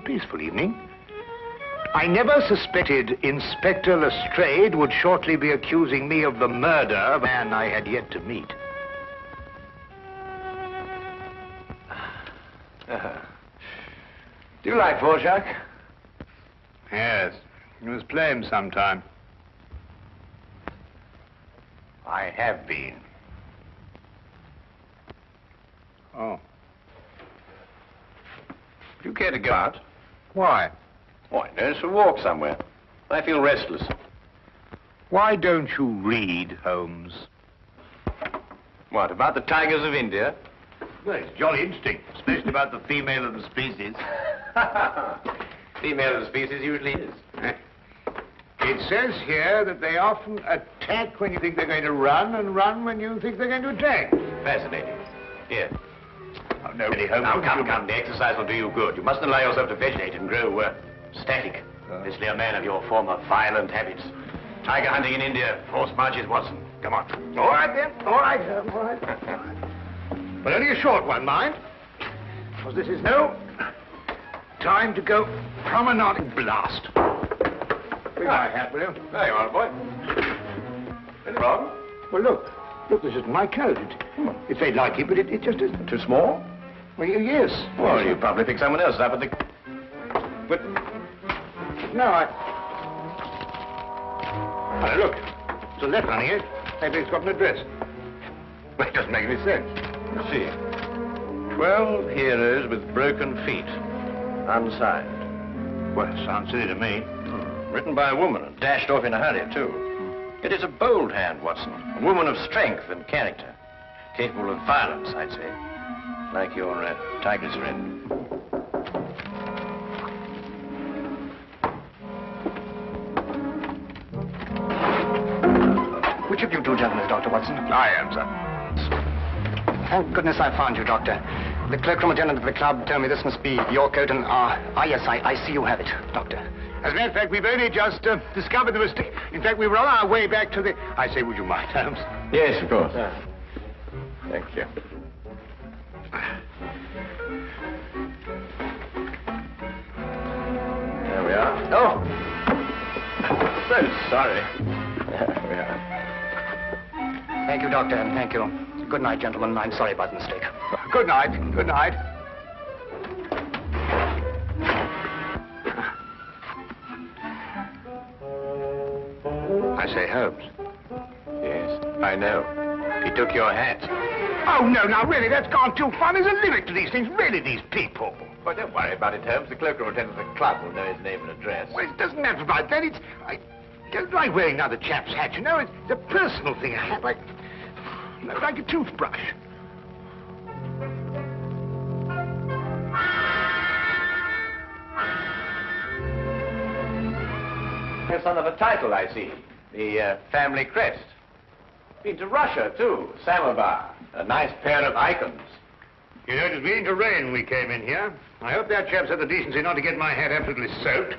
peaceful evening. I never suspected Inspector Lestrade would shortly be accusing me of the murder of a man I had yet to meet. Do you like Dvorak? Yes, you must play him sometime. I have been. Oh. Would you care to go out? Why? Why, no, it's a walk somewhere. I feel restless. Why don't you read, Holmes? What, about the tigers of India? Well, it's jolly interesting, especially about the female of the species. Female of the species usually is. It says here that they often attack when you think they're going to run, and run when you think they're going to attack. Fascinating. Here. Oh, no, really, Holmes. Now, come. The exercise will do you good. You mustn't allow yourself to vegetate and grow static. Especially a man of your former violent habits. Tiger hunting in India, forced marches, Watson. Come on. All right, then. All right, Holmes. All right. But only a short one, mind. Because this is no time to go promenading. Blast. Bring my hat, will you? There you are, boy. Anything wrong? Well, look. Look, this isn't my coat. It's very like it, but it just isn't. Too small? Well, yes. Well, you probably picked someone else up at the... But... No, Oh, look. There's a letter on here. Maybe it's got an address. Well, it doesn't make any sense. Let's see. 12 heroes with broken feet. Unsigned. Well, sounds silly to me. Written by a woman and dashed off in a hurry, too. It is a bold hand, Watson. A woman of strength and character. Capable of violence, I'd say. Like your tiger's friend. Which of you two gentlemen is Dr. Watson? I am, sir. Thank goodness I found you, Doctor. The cloakroom attendant of the club told me this must be your coat and, yes, I see you have it, Doctor. As a matter of fact, we've only just discovered the mistake. In fact, we were on our way back to the... I say, would you mind, Holmes? Yes, of course. Thank you. There we are. Oh! So sorry. There we are. Thank you, Doctor, and thank you. Good night, gentlemen. I'm sorry about the mistake. Good night. Good night. I say, Holmes. Yes, I know. He took your hat. Oh, no, now, really, that's gone too far. There's a limit to these things. Really, these people. Well, don't worry about it, Holmes. The cloakroom attendant of the club will know his name and address. Well, it doesn't matter about that. I don't like wearing another chap's hat, you know. It's a personal thing, a hat like a toothbrush. You're son of a title, I see. The family crest. Been to Russia, too. Samovar. A nice pair of icons. You know, it was beginning to rain when we came in here. I hope that chap's had the decency not to get my hat absolutely soaked.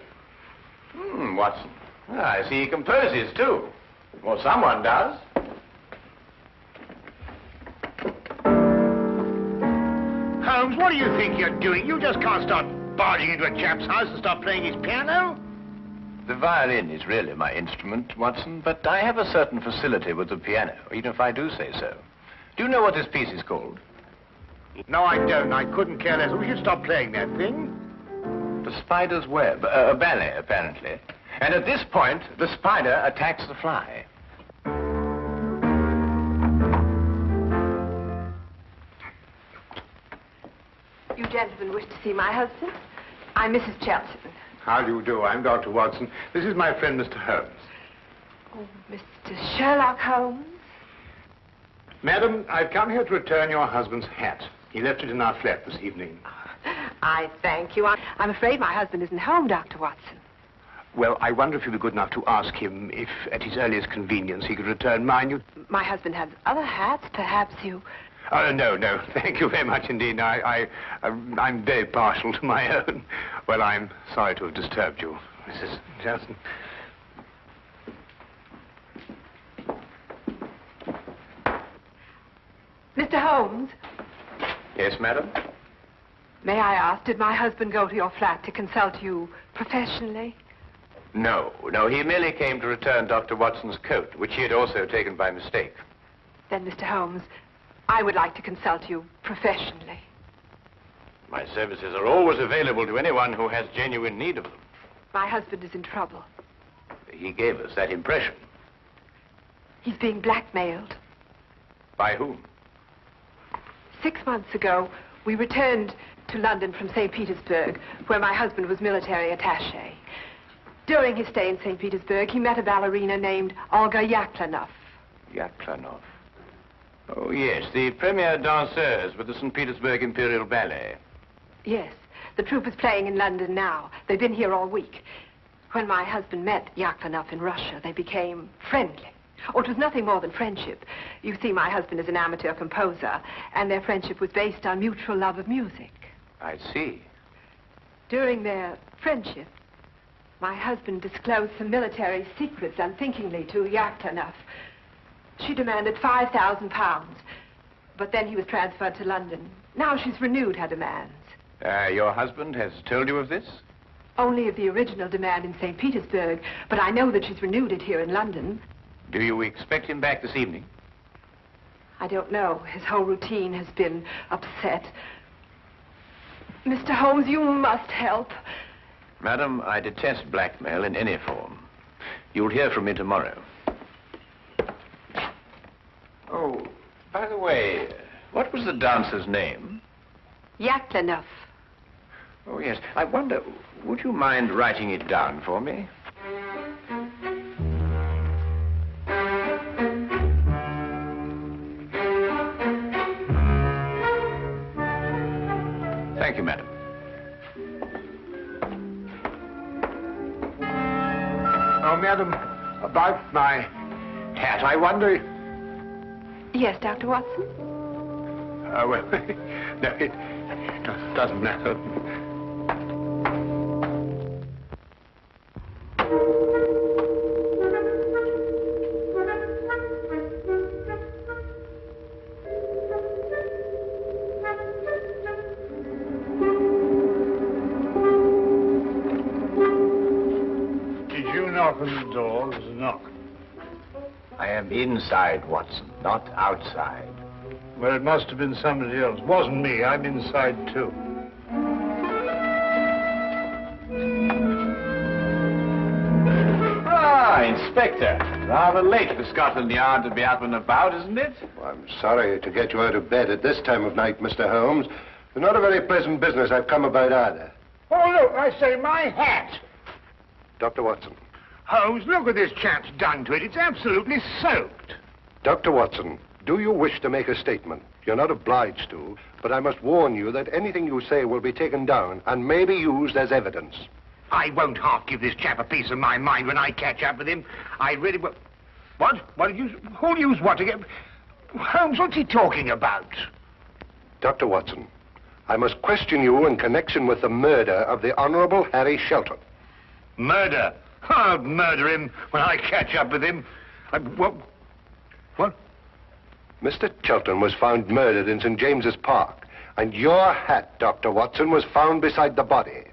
Watson. I see he composes, too. Well, someone does. Holmes, what do you think you're doing? You just can't start barging into a chap's house and start playing his piano. The violin is really my instrument, Watson, but I have a certain facility with the piano, even if I do say so. Do you know what this piece is called? No, I don't. I couldn't care less. We should stop playing that thing. The Spider's Web, a ballet, apparently. And at this point, the spider attacks the fly. You gentlemen wish to see my husband? I'm Mrs. Chelton. How do you do? I'm Dr. Watson. This is my friend, Mr. Holmes. Oh, Mr. Sherlock Holmes? Madam, I've come here to return your husband's hat. He left it in our flat this evening. I thank you. I'm afraid my husband isn't home, Dr. Watson. Well, I wonder if you'd be good enough to ask him if, at his earliest convenience, he could return mine. My husband has other hats. Perhaps you... Oh, no. Thank you very much indeed. I'm very partial to my own. Well, I'm sorry to have disturbed you, Mrs. Johnson. Mr. Holmes? Yes, madam? May I ask, did my husband go to your flat to consult you professionally? No, he merely came to return Dr. Watson's coat, which he had also taken by mistake. Then, Mr. Holmes, I would like to consult you professionally. My services are always available to anyone who has genuine need of them. My husband is in trouble. He gave us that impression. He's being blackmailed. By whom? 6 months ago, we returned to London from St. Petersburg, where my husband was military attaché. During his stay in St. Petersburg, he met a ballerina named Olga Yaklanoff. Yaklanoff? Oh, yes, the premier danseuse with the St. Petersburg Imperial Ballet. Yes, the troupe is playing in London now. They've been here all week. When my husband met Yaklanoff in Russia, they became friendly. Oh, it was nothing more than friendship. You see, my husband is an amateur composer, and their friendship was based on mutual love of music. I see. During their friendship, my husband disclosed some military secrets unthinkingly to Yaklanoff. She demanded £5,000, but then he was transferred to London. Now she's renewed her demands. Your husband has told you of this? Only of the original demand in St. Petersburg, but I know that she's renewed it here in London. Do you expect him back this evening? I don't know. His whole routine has been upset. Mr. Holmes, you must help. Madam, I detest blackmail in any form. You'll hear from me tomorrow. Oh, by the way, what was the dancer's name? Yaklanoff. Oh, yes. I wonder, would you mind writing it down for me? Thank you, madam. Oh, madam, about my hat, I wonder... Yes, Dr. Watson? Well, no, it doesn't matter. Did you knock on the door? There's a knock. I am inside, Watson, not outside. Well, it must have been somebody else. Wasn't me. I'm inside, too. Ah, Inspector. Rather late for Scotland Yard to be up and about, isn't it? Well, I'm sorry to get you out of bed at this time of night, Mr. Holmes. It's not a very pleasant business I've come about either. Oh, look, I say, my hat. Dr. Watson. Holmes, look what this chap's done to it. It's absolutely soaked. Dr. Watson, do you wish to make a statement? You're not obliged to, but I must warn you that anything you say will be taken down and may be used as evidence. I won't half give this chap a piece of my mind when I catch up with him. I really will. What? What did you... Who'll use what to get... Holmes, what's he talking about? Dr. Watson, I must question you in connection with the murder of the Honorable Harry Shelton. Murder? I'll murder him when I catch up with him. What? Mr. Shelton was found murdered in St. James's Park, and your hat, Dr. Watson, was found beside the body.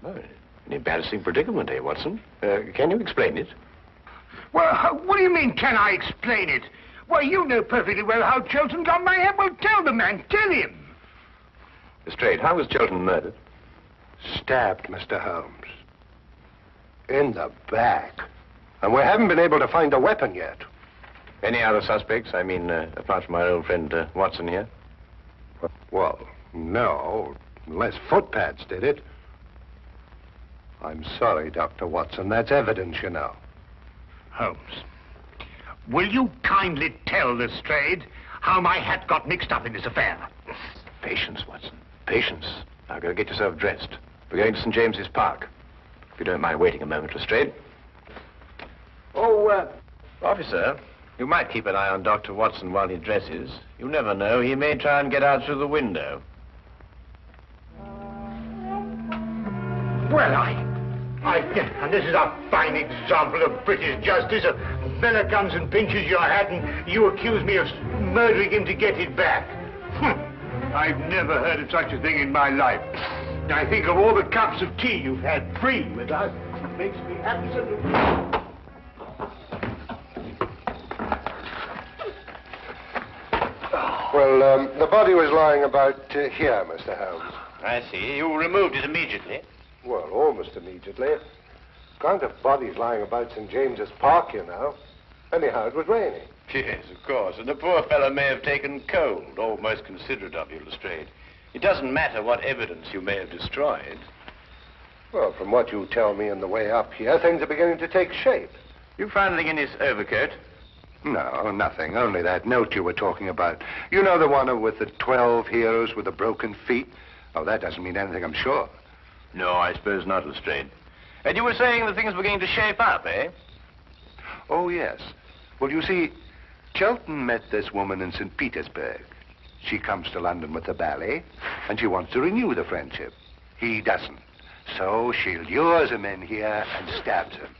Oh, an embarrassing predicament, eh, Watson? Can you explain it? Well, what do you mean, can I explain it? Well, you know perfectly well how Shelton got my hat. Well, tell the man, tell him. Lestrade, how was Shelton murdered? Stabbed, Mr. Holmes. In the back. And we haven't been able to find a weapon yet. Any other suspects? I mean, apart from our old friend Watson here? Well, no, unless footpads did it. I'm sorry, Dr. Watson. That's evidence, you know. Holmes, will you kindly tell Lestrade how my hat got mixed up in this affair? Patience, Watson. Patience. Now go get yourself dressed. We're going to St. James's Park. If you don't mind waiting a moment, Lestrade. Oh, officer, you might keep an eye on Dr. Watson while he dresses. You never know. He may try and get out through the window. Well, and this is a fine example of British justice. A fella comes and pinches your hat and you accuse me of murdering him to get it back. I've never heard of such a thing in my life. I think of all the cups of tea you've had free with us. It makes me absolutely... Well, the body was lying about here, Mr. Holmes. I see. You removed it immediately. Well, almost immediately. Can't have bodies lying about St. James's Park, you know. Anyhow, it was raining. Yes, of course. And the poor fellow may have taken cold, or most considerate of you, Lestrade. It doesn't matter what evidence you may have destroyed. Well, from what you tell me on the way up here, things are beginning to take shape. You found anything in his overcoat? No, nothing. Only that note you were talking about. You know the one with the 12 heroes with the broken feet? Oh, that doesn't mean anything, I'm sure. No, I suppose not, Lestrade. And you were saying that things were beginning to shape up, eh? Oh, yes. Well, you see, Chelton met this woman in St. Petersburg. She comes to London with the ballet, and she wants to renew the friendship. He doesn't. So she lures him in here and stabs him.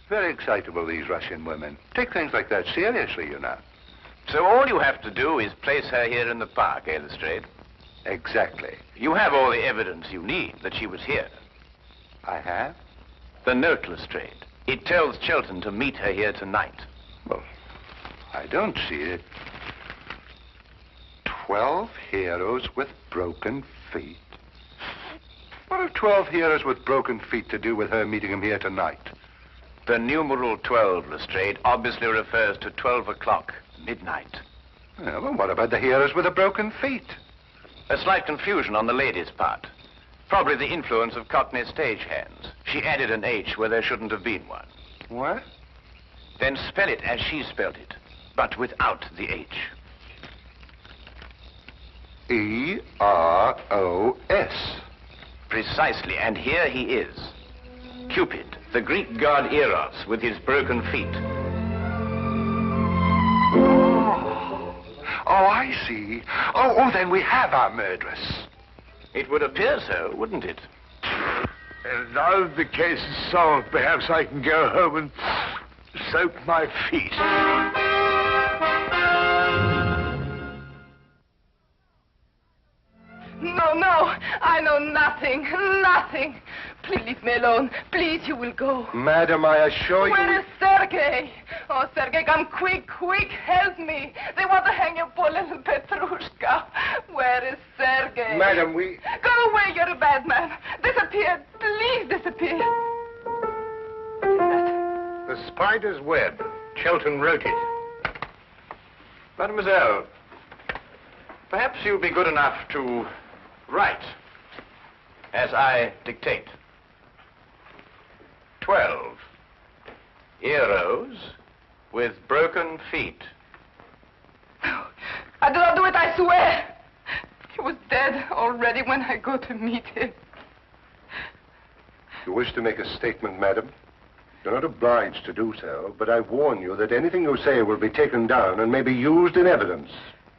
Very excitable, these Russian women. Take things like that seriously, you know. So all you have to do is place her here in the park, eh, Lestrade? Exactly. You have all the evidence you need that she was here. I have? The note, Lestrade. It tells Chelton to meet her here tonight. Well, I don't see it. 12 heroes with broken feet. What have 12 heroes with broken feet to do with her meeting him here tonight? The numeral 12, Lestrade, obviously refers to 12 o'clock, midnight. Yeah, well, what about the heroes with the broken feet? A slight confusion on the lady's part. Probably the influence of Cockney stagehands. She added an H where there shouldn't have been one. What? Then spell it as she spelled it, but without the H. E-R-O-S. Precisely, and here he is. Cupid, the Greek god Eros, with his broken feet. Oh, I see. Oh, then we have our murderess. It would appear so, wouldn't it? And now that the case is solved, perhaps I can go home and soak my feet. No, I know nothing. Please leave me alone. Please, you will go. Madam, I assure you... Where is Sergei? Oh, Sergei, come quick, help me. They want to hang your poor little Petrushka. Where is Sergei? Madam, we... Go away, you're a bad man. Disappear, please disappear. What is that? The spider's web. Chelton wrote it. Mademoiselle, perhaps you'll be good enough to write as I dictate. 12 heroes with broken feet. I do not do it, I swear. He was dead already when I go to meet him. You wish to make a statement, madam? You're not obliged to do so, but I warn you that anything you say will be taken down and may be used in evidence.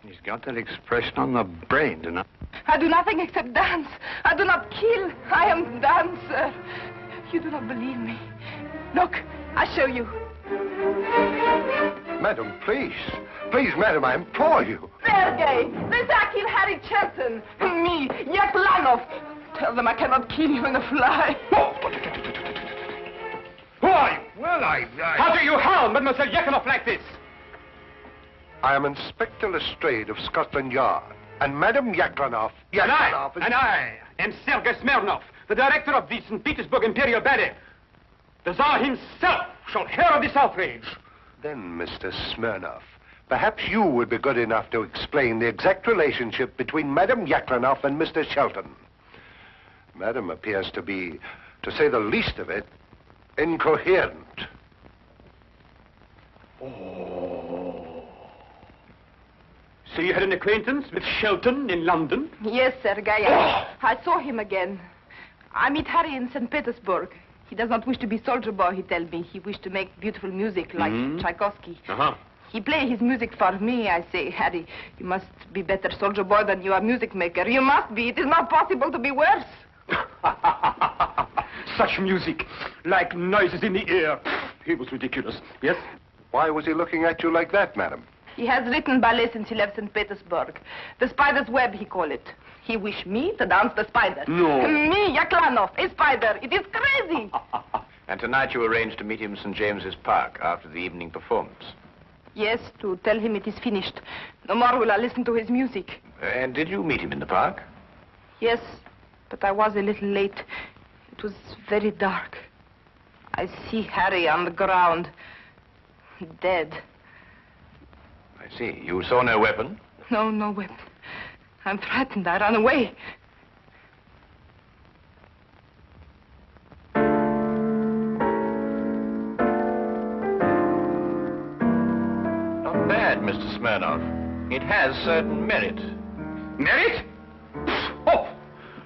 He's got that expression on the brain, doesn't he? I do nothing except dance. I do not kill. I am dancer. You do not believe me. Look, I show you. Madam, please. Please, madam, I implore you. Sergei, this I kill Harry Chelton. Me, Yaklanov. Tell them I cannot kill even a fly. Who are you? Well, How do you harm Mademoiselle Yaklanov like this? I am Inspector Lestrade of Scotland Yard. And Madam Yaklanov... And I am Sergei Smirnov, the director of the St. Petersburg Imperial Ballet. The Tsar himself shall hear of this outrage. Then, Mr. Smirnov, perhaps you would be good enough to explain the exact relationship between Madam Yaklanov and Mr. Shelton. Madam appears to be, to say the least of it, incoherent. So you had an acquaintance with Shelton in London? Yes, Sergei. I saw him again. I meet Harry in St. Petersburg. He does not wish to be soldier boy, he tells me. He wished to make beautiful music like Tchaikovsky. He play his music for me. I say, Harry, you must be better soldier boy than you are music maker. You must be. It is not possible to be worse. Such music, like noises in the air. He was ridiculous. Yes? Why was he looking at you like that, madam? He has written ballet since he left St. Petersburg. The spider's web, he call it. He wish me to dance the spider. No. Me, Yaklanov, a spider. It is crazy. And tonight you arranged to meet him in St. James's Park after the evening performance. Yes, to tell him it is finished. No more will I listen to his music. And did you meet him in the park? Yes, but I was a little late. It was very dark. I see Harry on the ground, dead. I see. You saw no weapon? No, no weapon. I'm frightened. I ran away. Not bad, Mr. Smirnov. It has certain merit. Merit? Oh,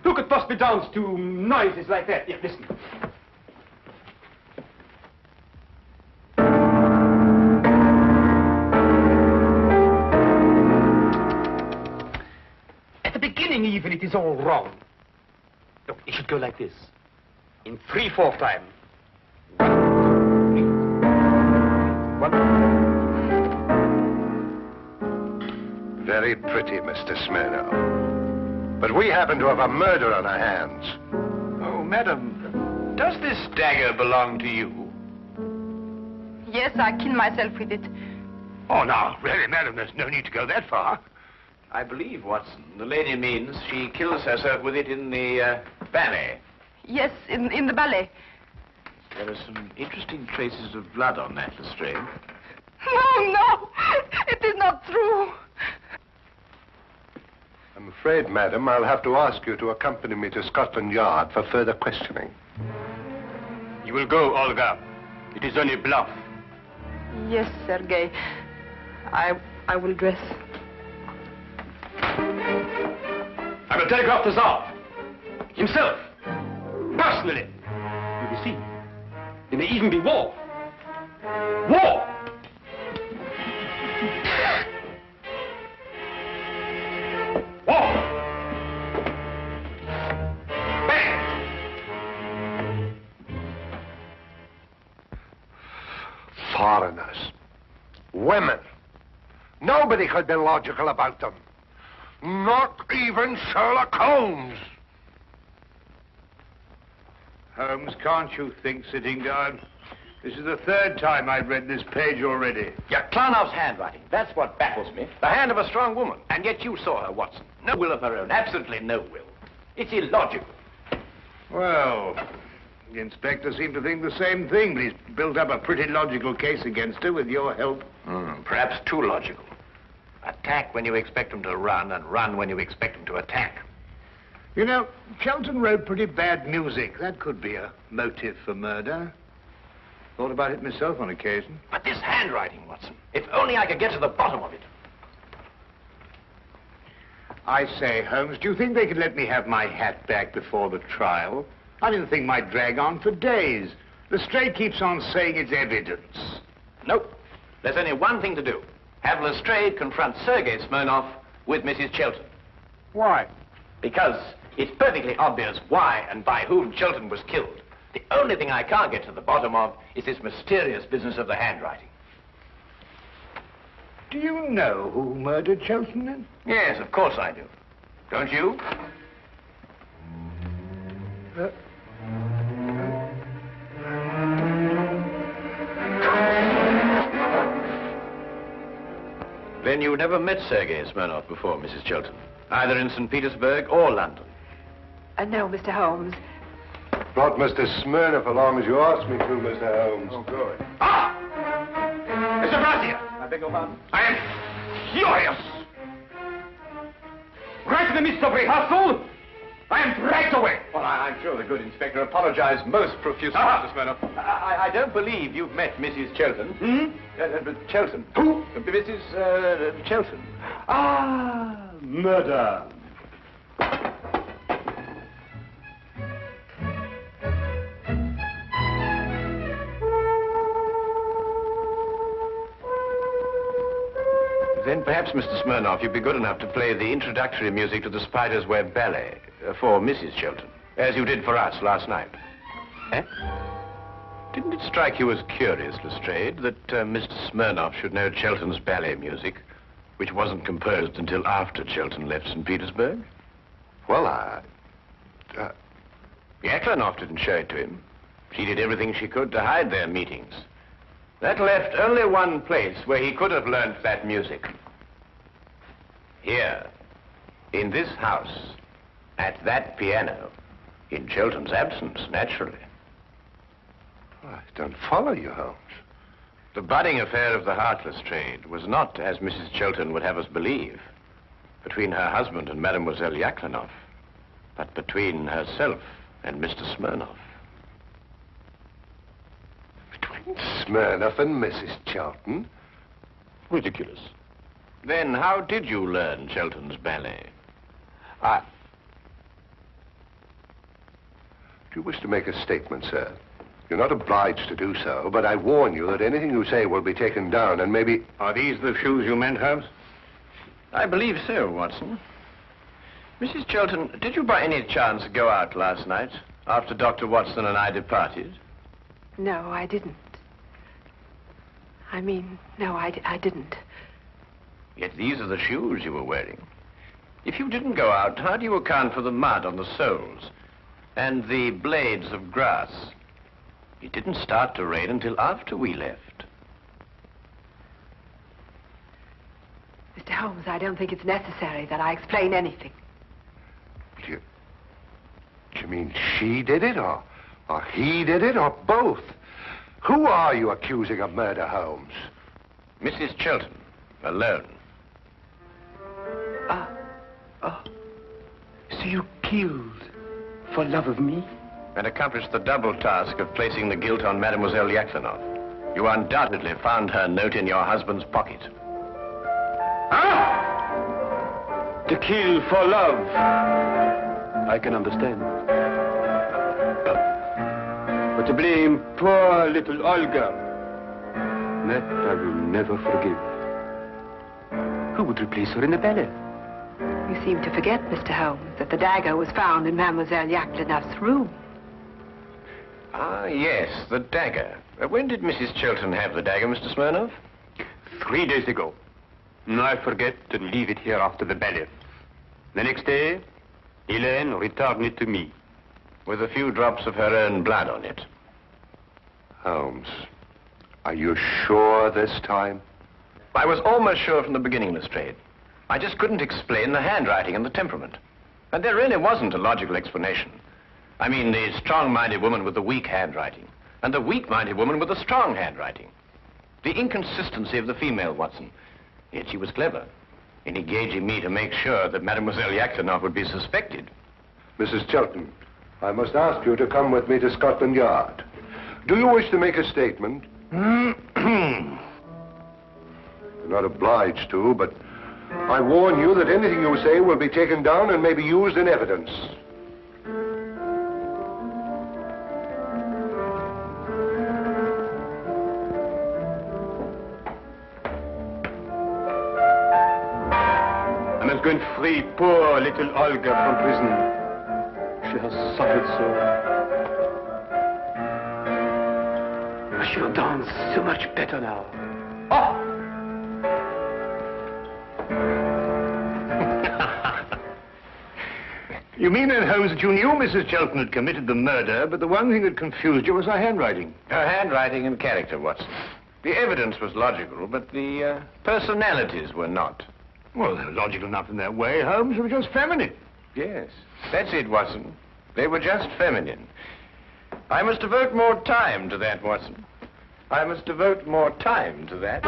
who could possibly dance to noises like that? Here, listen. At the beginning, even, it is all wrong. Look, it should go like this. In 3/4 time. 1, 2, 3. 1. Very pretty, Mr. Smirnov. But we happen to have a murder on our hands. Oh, madam, does this dagger belong to you? Yes, I killed myself with it. Oh, now, really, madam, there's no need to go that far. I believe, Watson, the lady means she kills herself with it in the ballet. Yes, in the ballet. There are some interesting traces of blood on that, Lestrade. No, no, it is not true. I'm afraid, madam, I'll have to ask you to accompany me to Scotland Yard for further questioning. You will go, Olga. It is only bluff. Yes, Sergei. I will dress. I will telegraph the Tsar. Himself. Personally. You will see. There may even be war. War! War! Bang! Foreigners. Women. Nobody could be logical about them. Not even Sherlock Holmes. Holmes, can't you think, sitting down? This is the 3rd time I've read this page already. Yaklanov's handwriting. That's what baffles me. The hand of a strong woman. And yet you saw her, Watson. No will of her own. Absolutely no will. It's illogical. Well, the inspector seemed to think the same thing, but he's built up a pretty logical case against her with your help. Perhaps too logical. Attack when you expect them to run, and run when you expect them to attack. You know, Chelton wrote pretty bad music. That could be a motive for murder. Thought about it myself on occasion. But this handwriting, Watson. If only I could get to the bottom of it. I say, Holmes, do you think they could let me have my hat back before the trial? I didn't think might drag on for days. Lestrade keeps on saying it's evidence. Nope. There's only one thing to do. Have Lestrade confront Sergei Smirnov with Mrs. Chelton. Why? Because it's perfectly obvious why and by whom Chelton was killed. The only thing I can't get to the bottom of is this mysterious business of the handwriting. Do you know who murdered Chelton, then? Yes, of course I do. Don't you? Then you never met Sergei Smirnov before, Mrs. Chelton, either in St. Petersburg or London. No, Mr. Holmes. Brought Mr. Smirnov along as you asked me to, Mr. Holmes. Oh, good. Ah! Mr. Brazier! I beg your pardon? I am furious! Right in the midst of rehearsal, I am dragged away. Well, I'm sure the good inspector apologized most profusely, Mr. Smirnov. I don't believe you've met Mrs. Chelton. Chelton. Who? Mrs. Chelton. Ah, murder. Then perhaps, Mr. Smirnov, you'd be good enough to play the introductory music to the Spider's Web Ballet for Mrs. Chelton, as you did for us last night. Eh? Didn't Didn't it strike you as curious, Lestrade, that Mr. Smirnoff should know Chelton's ballet music, which wasn't composed until after Chelton left St. Petersburg? Well, Yaklanoff didn't show it to him. She did everything she could to hide their meetings. That left only one place where he could have learned that music. Here, in this house, at that piano, in Chelton's absence, naturally. I don't follow you, Holmes. The budding affair of the Heartless trade was not, as Mrs. Chelton would have us believe, between her husband and Mademoiselle Yaklanoff, but between herself and Mr. Smirnoff. Between Smirnoff and Mrs. Chelton? Ridiculous. Then how did you learn Chelton's ballet? Do you wish to make a statement, sir? You're not obliged to do so, but I warn you that anything you say will be taken down and maybe... Are these the shoes you meant, Holmes? I believe so, Watson. Mrs. Chelton, did you by any chance go out last night after Dr. Watson and I departed? No, I didn't. No, I didn't. Yet these are the shoes you were wearing. If you didn't go out, how do you account for the mud on the soles and the blades of grass? It didn't start to rain until after we left. Mr. Holmes, I don't think it's necessary that I explain anything. Do you mean she did it, or he did it, or both? Who are you accusing of murder, Holmes? Mrs. Chelton, alone. So you killed for love of me? And accomplished the double task of placing the guilt on Mademoiselle Yaklanoff. You undoubtedly found her note in your husband's pocket. To kill for love. I can understand. But to blame poor little Olga, that I will never forgive. Who would replace her in the ballet? You seem to forget, Mr. Holmes, that the dagger was found in Mademoiselle Yaklanoff's room. Ah, yes, the dagger. When did Mrs. Chelton have the dagger, Mr. Smirnoff? 3 days ago. I forget to leave it here after the ballet. The next day, Helene returned it to me. With a few drops of her own blood on it. Holmes, are you sure this time? I was almost sure from the beginning, Lestrade. I just couldn't explain the handwriting and the temperament. And there really wasn't a logical explanation. I mean, the strong-minded woman with the weak handwriting, and the weak-minded woman with the strong handwriting. The inconsistency of the female, Watson. Yet she was clever in engaging me to make sure that Mademoiselle Yaklanoff would be suspected. Mrs. Chelton, I must ask you to come with me to Scotland Yard. Do you wish to make a statement? You're not obliged to, but I warn you that anything you say will be taken down and may be used in evidence. I must go and free poor little Olga from prison. She has suffered so. She'll dance so much better now. Oh! You mean then, Holmes, that you knew Mrs. Chelton had committed the murder, but the one thing that confused you was her handwriting? Her handwriting and character, Watson. The evidence was logical, but the personalities were not. Well, they were logical enough in their way, Holmes. They were just feminine. Yes, that's it, Watson. They were just feminine. I must devote more time to that, Watson. I must devote more time to that.